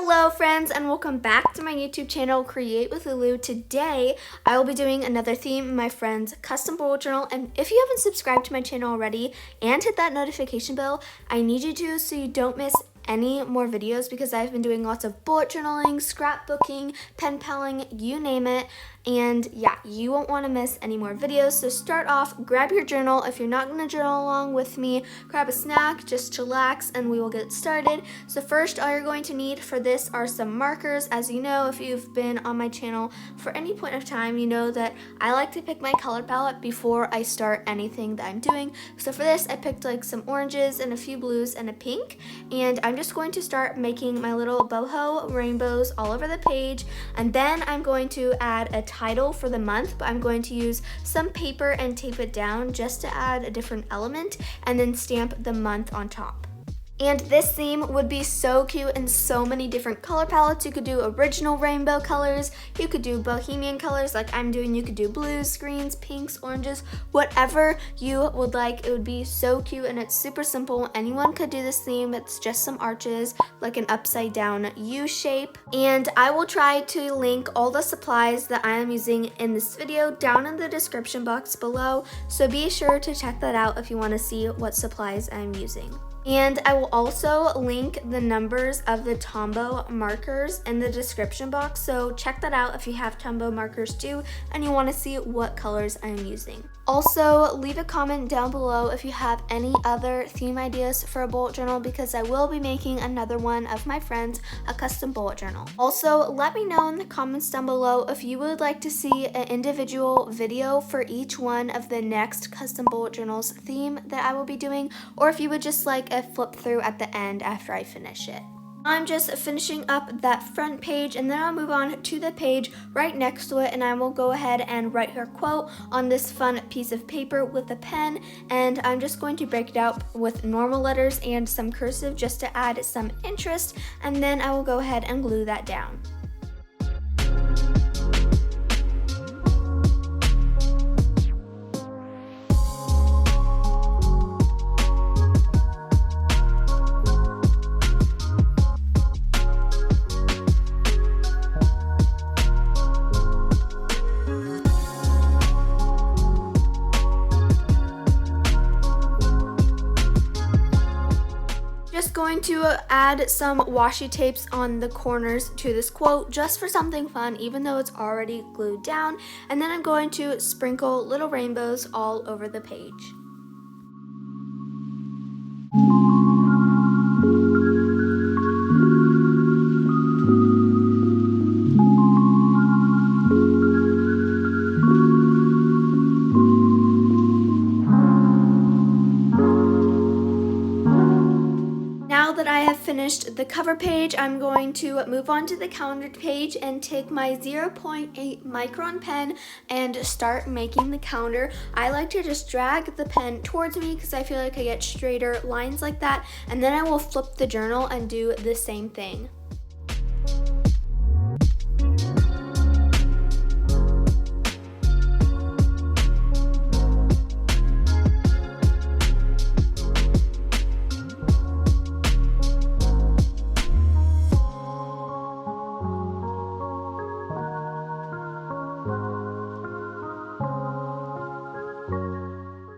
Hello friends, and welcome back to my YouTube channel, Create with Lulu. Today, I will be doing another theme in my friend's custom bullet journal, and if you haven't subscribed to my channel already and hit that notification bell, I need you to so you don't miss any more videos because I've been doing lots of bullet journaling, scrapbooking, pen paling, you name it. And yeah, you won't want to miss any more videos. So start off, grab your journal. If you're not going to journal along with me, grab a snack, just chillax, and we will get started. So first, all you're going to need for this are some markers. As you know, if you've been on my channel for any point of time, you know that I like to pick my color palette before I start anything that I'm doing. So for this, I picked like some oranges and a few blues and a pink, and I'm just going to start making my little boho rainbows all over the page, and then I'm going to add a title for the month, but I'm going to use some paper and tape it down just to add a different element, and then stamp the month on top. And this theme would be so cute in so many different color palettes. You could do original rainbow colors, you could do bohemian colors like I'm doing, you could do blues, greens, pinks, oranges, whatever you would like. It would be so cute, and it's super simple. Anyone could do this theme. It's just some arches, like an upside down U shape. And I will try to link all the supplies that I am using in this video down in the description box below, so be sure to check that out if you want to see what supplies I'm using. And I will also link the numbers of the Tombow markers in the description box, so check that out if you have Tombow markers too and you want to see what colors I'm using. Also, leave a comment down below if you have any other theme ideas for a bullet journal, because I will be making another one of my friends, a custom bullet journal. Also, let me know in the comments down below if you would like to see an individual video for each one of the next custom bullet journals theme that I will be doing, or if you would just like a flip through at the end after I finish it. I'm just finishing up that front page, and then I'll move on to the page right next to it, and I will go ahead and write her quote on this fun piece of paper with a pen, and I'm just going to break it out with normal letters and some cursive just to add some interest, and then I will go ahead and glue that down. Going to add some washi tapes on the corners to this quote just for something fun, even though it's already glued down, and then I'm going to sprinkle little rainbows all over the page. Finished the cover page, I'm going to move on to the calendar page and take my 0.8 micron pen and start making the calendar. I like to just drag the pen towards me because I feel like I get straighter lines like that, and then I will flip the journal and do the same thing.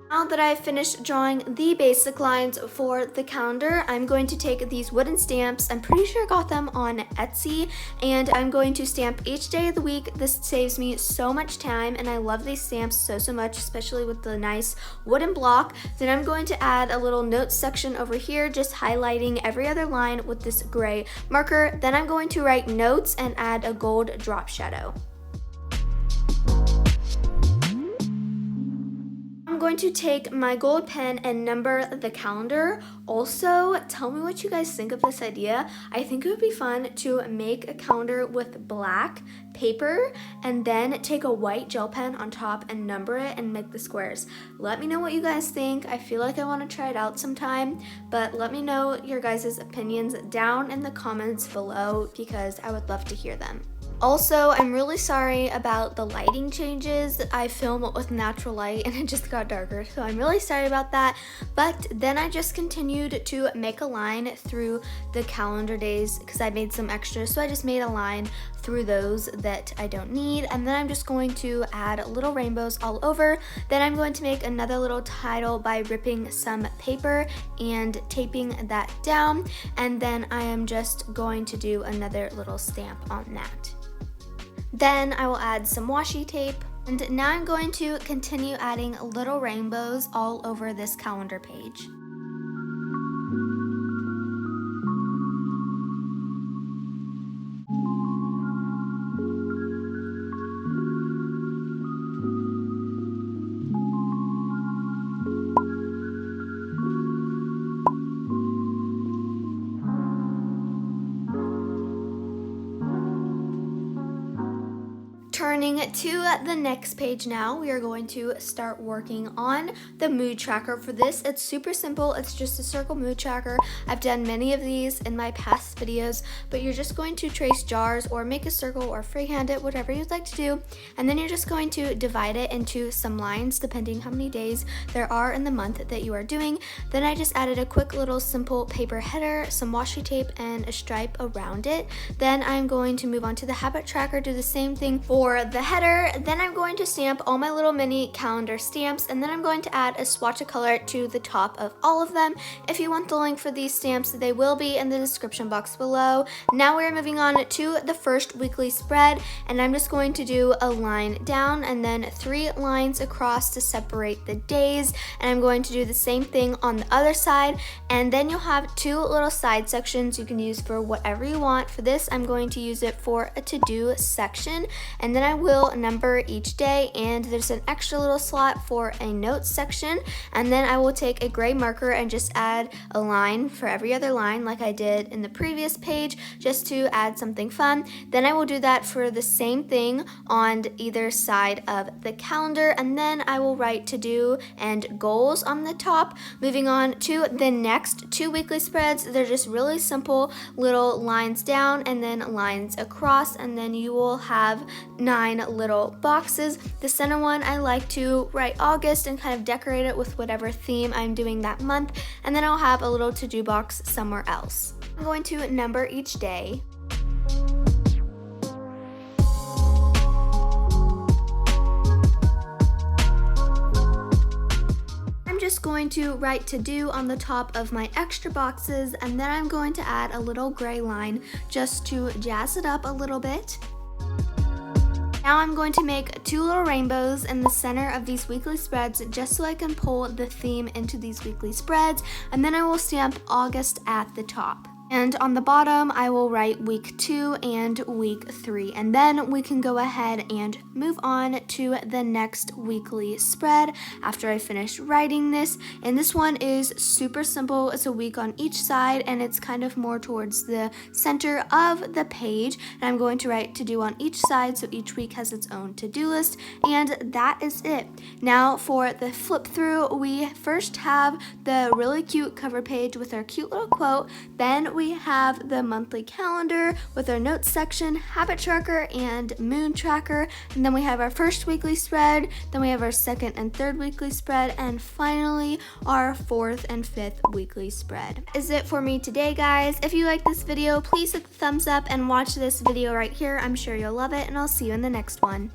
Now that I've finished drawing the basic lines for the calendar, I'm going to take these wooden stamps. I'm pretty sure I got them on Etsy, and I'm going to stamp each day of the week. This saves me so much time, and I love these stamps so much, especially with the nice wooden block. Then I'm going to add a little notes section over here, just highlighting every other line with this gray marker. Then I'm going to write notes and add a gold drop shadow. I'm going to take my gold pen and number the calendar. Also, tell me what you guys think of this idea. I think it would be fun to make a calendar with black paper and then take a white gel pen on top and number it and make the squares. Let me know what you guys think. I feel like I want to try it out sometime, but let me know your guys' opinions down in the comments below because I would love to hear them. Also, I'm really sorry about the lighting changes. I film with natural light and it just got darker, so I'm really sorry about that. But then I just continued to make a line through the calendar days because I made some extras, so I just made a line through those that I don't need, and then I'm just going to add little rainbows all over. Then I'm going to make another little title by ripping some paper and taping that down, and then I am just going to do another little stamp on that. Then I will add some washi tape, and now I'm going to continue adding little rainbows all over this calendar page. Turning to the next page now, we are going to start working on the mood tracker for this. It's super simple. It's just a circle mood tracker. I've done many of these in my past videos, but you're just going to trace jars or make a circle or freehand it, whatever you'd like to do. And then you're just going to divide it into some lines depending how many days there are in the month that you are doing. Then I just added a quick little simple paper header, some washi tape, and a stripe around it. Then I'm going to move on to the habit tracker, do the same thing for the header. Then I'm going to stamp all my little mini calendar stamps, and then I'm going to add a swatch of color to the top of all of them. If you want the link for these stamps, they will be in the description box below. Now we're moving on to the first weekly spread, and I'm just going to do a line down and then 3 lines across to separate the days, and I'm going to do the same thing on the other side. And then you'll have 2 little side sections you can use for whatever you want. For this, I'm going to use it for a to-do section, and then I will number each day, and there's an extra little slot for a notes section. And then I will take a gray marker and just add a line for every other line like I did in the previous page, just to add something fun. Then I will do that for the same thing on either side of the calendar, and then I will write to do and goals on the top. Moving on to the next 2 weekly spreads, they're just really simple little lines down and then lines across, and then you will have 9 little boxes. The center one, I like to write August and kind of decorate it with whatever theme I'm doing that month, and then I'll have a little to-do box somewhere else. I'm going to number each day. I'm just going to write to do on the top of my extra boxes, and then I'm going to add a little gray line just to jazz it up a little bit. Now I'm going to make 2 little rainbows in the center of these weekly spreads just so I can pull the theme into these weekly spreads, and then I will stamp August at the top. And on the bottom, I will write week 2 and week 3. And then we can go ahead and move on to the next weekly spread after I finish writing this. And this one is super simple. It's a week on each side, and it's kind of more towards the center of the page. And I'm going to write to do on each side, so each week has its own to-do list. And that is it. Now for the flip through, we first have the really cute cover page with our cute little quote. Then we have the monthly calendar with our notes section, habit tracker, and moon tracker. And then we have our first weekly spread, then we have our second and third weekly spread, and finally our 4th and 5th weekly spread. That is it for me today, guys. If you like this video, please hit the thumbs up and watch this video right here. I'm sure you'll love it, and I'll see you in the next one.